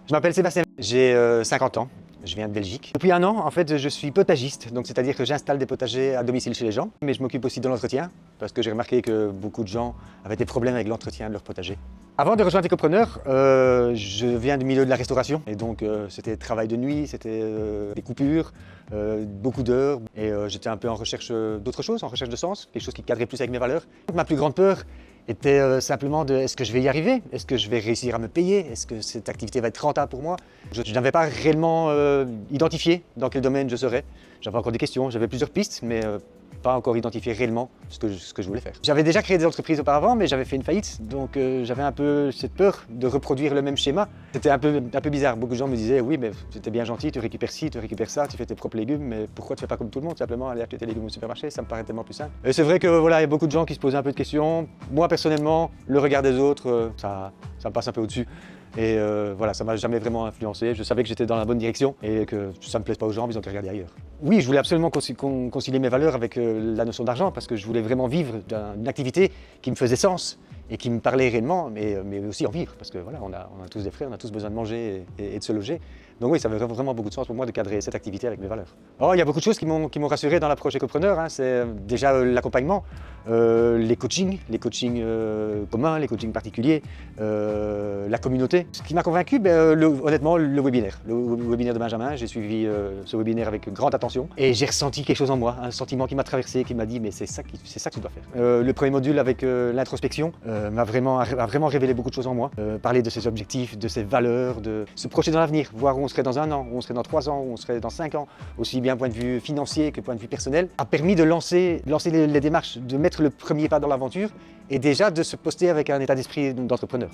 Je m'appelle Sébastien, j'ai 50 ans, je viens de Belgique. Depuis un an, en fait, je suis potagiste, donc c'est-à-dire que j'installe des potagers à domicile chez les gens, mais je m'occupe aussi de l'entretien, parce que j'ai remarqué que beaucoup de gens avaient des problèmes avec l'entretien de leur potager. Avant de rejoindre Ecopreneur, je viens du milieu de la restauration, et donc c'était travail de nuit, c'était des coupures, beaucoup d'heures, et j'étais un peu en recherche d'autre chose, en recherche de sens, quelque chose qui cadrait plus avec mes valeurs. Ma plus grande peur était simplement de est-ce que je vais y arriver? Est-ce que je vais réussir à me payer? Est-ce que cette activité va être rentable pour moi? Je n'avais pas réellement identifié dans quel domaine je serais. J'avais encore des questions, j'avais plusieurs pistes, mais pas encore identifié réellement ce que je voulais faire. J'avais déjà créé des entreprises auparavant, mais j'avais fait une faillite, donc j'avais un peu cette peur de reproduire le même schéma. C'était un peu bizarre. Beaucoup de gens me disaient oui, mais c'était bien gentil, tu récupères ci, tu récupères ça, tu fais tes propres légumes, mais pourquoi tu fais pas comme tout le monde, simplement aller acheter tes légumes au supermarché? Ça me paraît tellement plus simple. Et c'est vrai que voilà, il y a beaucoup de gens qui se posent un peu de questions. Moi personnellement, le regard des autres, ça me passe un peu au-dessus. Et voilà, ça m'a jamais vraiment influencé. Je savais que j'étais dans la bonne direction et que ça ne me plaise pas aux gens, mais ils ont qu'à regarder ailleurs. Oui, je voulais absolument concilier mes valeurs avec la notion d'argent parce que je voulais vraiment vivre d'une activité qui me faisait sens et qui me parlait réellement, mais aussi en vivre parce que voilà, on a tous des frais, on a tous besoin de manger et de se loger. Donc oui, ça avait vraiment beaucoup de sens pour moi de cadrer cette activité avec mes valeurs. Oh, il y a beaucoup de choses qui m'ont rassuré dans l'approche Ecopreneur, hein. C'est déjà l'accompagnement, les coachings communs, les coachings particuliers, la communauté. Ce qui m'a convaincu, honnêtement, le webinaire de Benjamin. J'ai suivi ce webinaire avec grande attention et j'ai ressenti quelque chose en moi, un sentiment qui m'a traversé, qui m'a dit mais c'est ça que tu dois faire. Le premier module avec l'introspection a vraiment révélé beaucoup de choses en moi. Parler de ses objectifs, de ses valeurs, de se projeter dans l'avenir, voir où on serait dans un an, où on serait dans 3 ans, où on serait dans 5 ans, aussi bien point de vue financier que point de vue personnel, a permis de lancer les démarches, de mettre le premier pas dans l'aventure et déjà de se poster avec un état d'esprit d'entrepreneur.